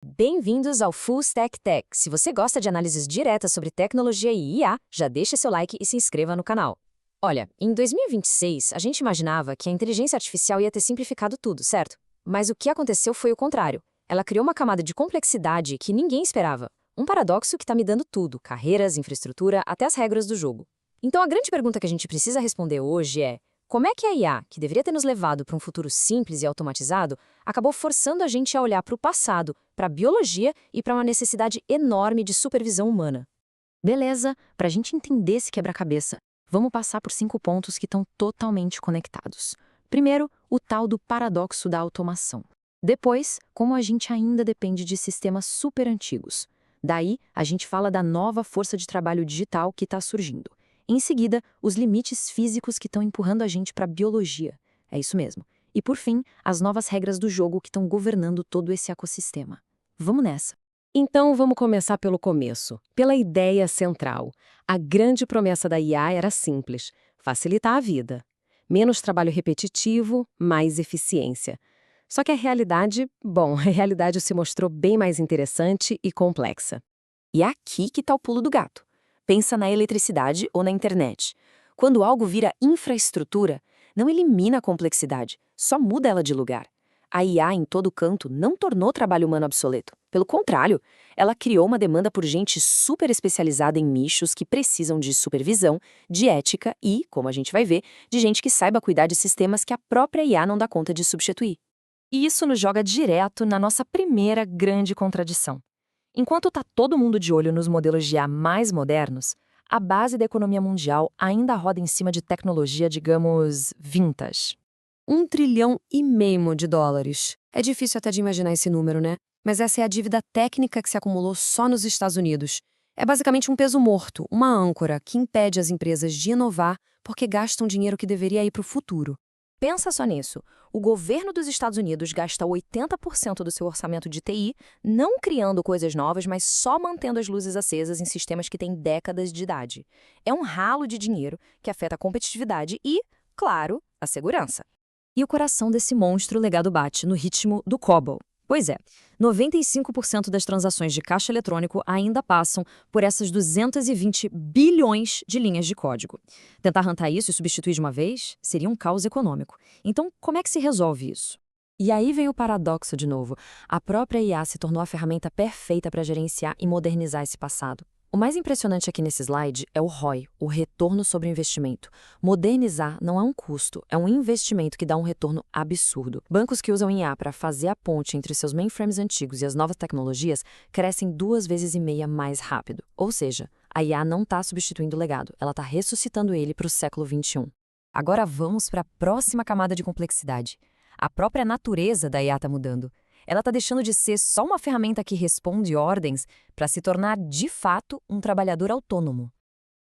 Bem-vindos ao Full Stack Tech. Se você gosta de análises diretas sobre tecnologia e IA, já deixa seu like e se inscreva no canal. Olha, em 2026, a gente imaginava que a inteligência artificial ia ter simplificado tudo, certo? Mas o que aconteceu foi o contrário. Ela criou uma camada de complexidade que ninguém esperava. Um paradoxo que está mudando tudo, carreiras, infraestrutura, até as regras do jogo. Então a grande pergunta que a gente precisa responder hoje é: como é que a IA, que deveria ter nos levado para um futuro simples e automatizado, acabou forçando a gente a olhar para o passado, para a biologia e para uma necessidade enorme de supervisão humana? Beleza, para a gente entender esse quebra-cabeça, vamos passar por 5 pontos que estão totalmente conectados. Primeiro, o tal do paradoxo da automação. Depois, como a gente ainda depende de sistemas super antigos. Daí, a gente fala da nova força de trabalho digital que está surgindo. Em seguida, os limites físicos que estão empurrando a gente para a biologia. É isso mesmo. E por fim, as novas regras do jogo que estão governando todo esse ecossistema. Vamos nessa. Então, vamos começar pelo começo, pela ideia central. A grande promessa da IA era simples: facilitar a vida. Menos trabalho repetitivo, mais eficiência. Só que a realidade, bom, a realidade se mostrou bem mais interessante e complexa. E é aqui que está o pulo do gato. Pensa na eletricidade ou na internet. Quando algo vira infraestrutura, não elimina a complexidade, só muda ela de lugar. A IA em todo canto não tornou o trabalho humano obsoleto. Pelo contrário, ela criou uma demanda por gente super especializada em nichos que precisam de supervisão, de ética e, como a gente vai ver, de gente que saiba cuidar de sistemas que a própria IA não dá conta de substituir. E isso nos joga direto na nossa primeira grande contradição. Enquanto está todo mundo de olho nos modelos de IA mais modernos, a base da economia mundial ainda roda em cima de tecnologia, digamos, vintage. 1,5 trilhão de dólares. É difícil até de imaginar esse número, né? Mas essa é a dívida técnica que se acumulou só nos Estados Unidos. É basicamente um peso morto, uma âncora que impede as empresas de inovar porque gastam dinheiro que deveria ir para o futuro. Pensa só nisso. O governo dos Estados Unidos gasta 80% do seu orçamento de TI não criando coisas novas, mas só mantendo as luzes acesas em sistemas que têm décadas de idade. É um ralo de dinheiro que afeta a competitividade e, claro, a segurança. E o coração desse monstro legado bate no ritmo do COBOL. Pois é, 95% das transações de caixa eletrônico ainda passam por essas 220 bilhões de linhas de código. Tentar rantar isso e substituir de uma vez seria um caos econômico. Então, como é que se resolve isso? E aí vem o paradoxo de novo. A própria IA se tornou a ferramenta perfeita para gerenciar e modernizar esse passado. O mais impressionante aqui nesse slide é o ROI, o retorno sobre o investimento. Modernizar não é um custo, é um investimento que dá um retorno absurdo. Bancos que usam IA para fazer a ponte entre seus mainframes antigos e as novas tecnologias crescem 2,5 vezes mais rápido. Ou seja, a IA não está substituindo o legado, ela está ressuscitando ele para o século XXI. Agora vamos para a próxima camada de complexidade. A própria natureza da IA está mudando. Ela está deixando de ser só uma ferramenta que responde ordens para se tornar, de fato, um trabalhador autônomo.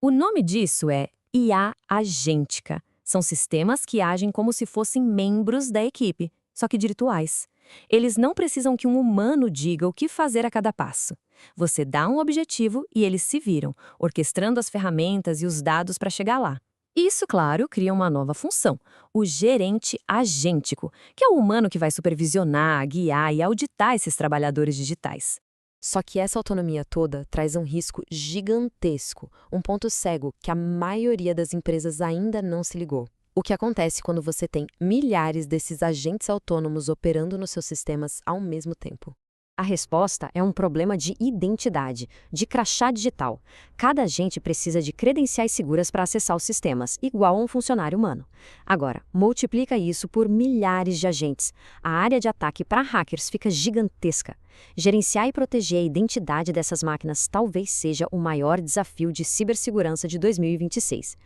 O nome disso é IA agêntica. São sistemas que agem como se fossem membros da equipe, só que virtuais. Eles não precisam que um humano diga o que fazer a cada passo. Você dá um objetivo e eles se viram, orquestrando as ferramentas e os dados para chegar lá. Isso, claro, cria uma nova função, o gerente agêntico, que é o humano que vai supervisionar, guiar e auditar esses trabalhadores digitais. Só que essa autonomia toda traz um risco gigantesco, um ponto cego que a maioria das empresas ainda não se ligou. O que acontece quando você tem milhares desses agentes autônomos operando nos seus sistemas ao mesmo tempo? A resposta é um problema de identidade, de crachá digital. Cada agente precisa de credenciais seguras para acessar os sistemas, igual a um funcionário humano. Agora, multiplica isso por milhares de agentes. A área de ataque para hackers fica gigantesca. Gerenciar e proteger a identidade dessas máquinas talvez seja o maior desafio de cibersegurança de 2026.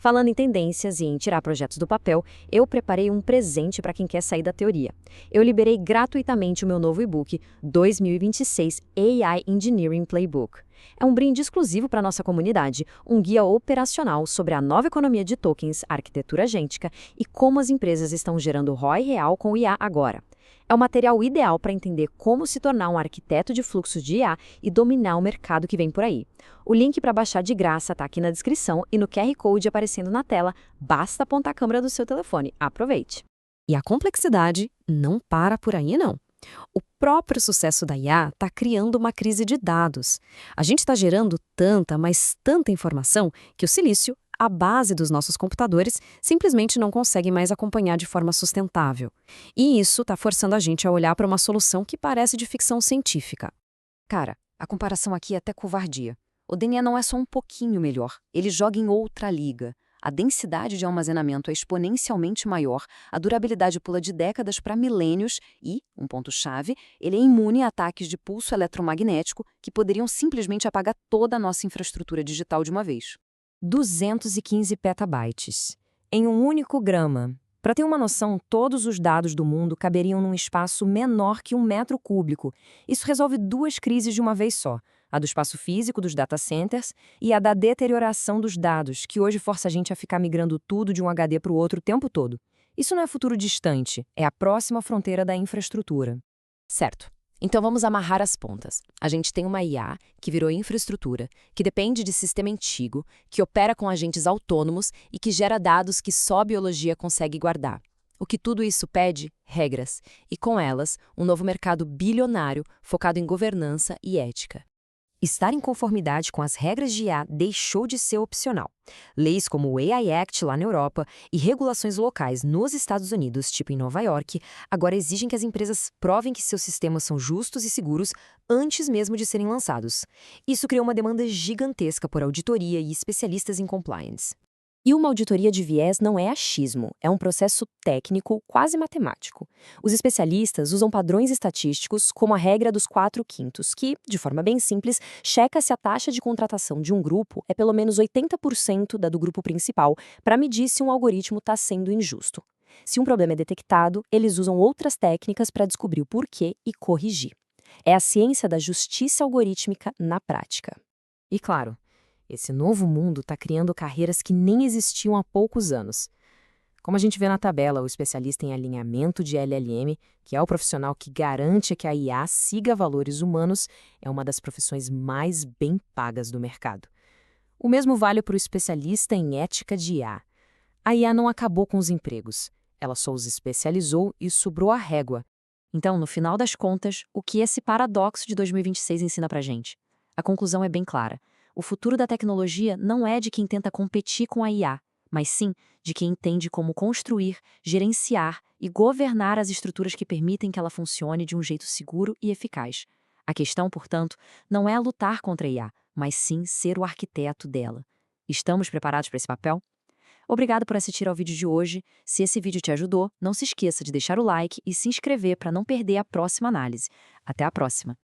Falando em tendências e em tirar projetos do papel, eu preparei um presente para quem quer sair da teoria. Eu liberei gratuitamente o meu novo e-book 2026 AI Engineering Playbook. É um brinde exclusivo para a nossa comunidade, um guia operacional sobre a nova economia de tokens, arquitetura agêntica e como as empresas estão gerando ROI real com o IA agora. É o material ideal para entender como se tornar um arquiteto de fluxos de IA e dominar o mercado que vem por aí. O link para baixar de graça está aqui na descrição e no QR Code aparecendo na tela. Basta apontar a câmera do seu telefone. Aproveite! E a complexidade não para por aí, não. O próprio sucesso da IA está criando uma crise de dados. A gente está gerando tanta, mas tanta informação que o silício, a base dos nossos computadores, simplesmente não consegue mais acompanhar de forma sustentável. E isso está forçando a gente a olhar para uma solução que parece de ficção científica. Cara, a comparação aqui é até covardia. O DNA não é só um pouquinho melhor, ele joga em outra liga. A densidade de armazenamento é exponencialmente maior, a durabilidade pula de décadas para milênios e, um ponto-chave, ele é imune a ataques de pulso eletromagnético que poderiam simplesmente apagar toda a nossa infraestrutura digital de uma vez. 215 petabytes. Em um único grama. Para ter uma noção, todos os dados do mundo caberiam num espaço menor que 1 metro cúbico. Isso resolve duas crises de uma vez só. A do espaço físico dos data centers e a da deterioração dos dados, que hoje força a gente a ficar migrando tudo de um HD para o outro o tempo todo. Isso não é futuro distante, é a próxima fronteira da infraestrutura. Certo. Então vamos amarrar as pontas. A gente tem uma IA que virou infraestrutura, que depende de sistema antigo, que opera com agentes autônomos e que gera dados que só a biologia consegue guardar. O que tudo isso pede? Regras. E com elas, um novo mercado bilionário focado em governança e ética. Estar em conformidade com as regras de IA deixou de ser opcional. Leis como o AI Act lá na Europa e regulações locais nos Estados Unidos, tipo em Nova York, agora exigem que as empresas provem que seus sistemas são justos e seguros antes mesmo de serem lançados. Isso criou uma demanda gigantesca por auditoria e especialistas em compliance. E uma auditoria de viés não é achismo, é um processo técnico, quase matemático. Os especialistas usam padrões estatísticos como a regra dos 4/5, que, de forma bem simples, checa se a taxa de contratação de um grupo é pelo menos 80% da do grupo principal, para medir se um algoritmo está sendo injusto. Se um problema é detectado, eles usam outras técnicas para descobrir o porquê e corrigir. É a ciência da justiça algorítmica na prática. E claro, esse novo mundo está criando carreiras que nem existiam há poucos anos. Como a gente vê na tabela, o especialista em alinhamento de LLM, que é o profissional que garante que a IA siga valores humanos, é uma das profissões mais bem pagas do mercado. O mesmo vale para o especialista em ética de IA. A IA não acabou com os empregos, ela só os especializou e sobrou a régua. Então, no final das contas, o que esse paradoxo de 2026 ensina pra gente? A conclusão é bem clara. O futuro da tecnologia não é de quem tenta competir com a IA, mas sim de quem entende como construir, gerenciar e governar as estruturas que permitem que ela funcione de um jeito seguro e eficaz. A questão, portanto, não é lutar contra a IA, mas sim ser o arquiteto dela. Estamos preparados para esse papel? Obrigado por assistir ao vídeo de hoje. Se esse vídeo te ajudou, não se esqueça de deixar o like e se inscrever para não perder a próxima análise. Até a próxima!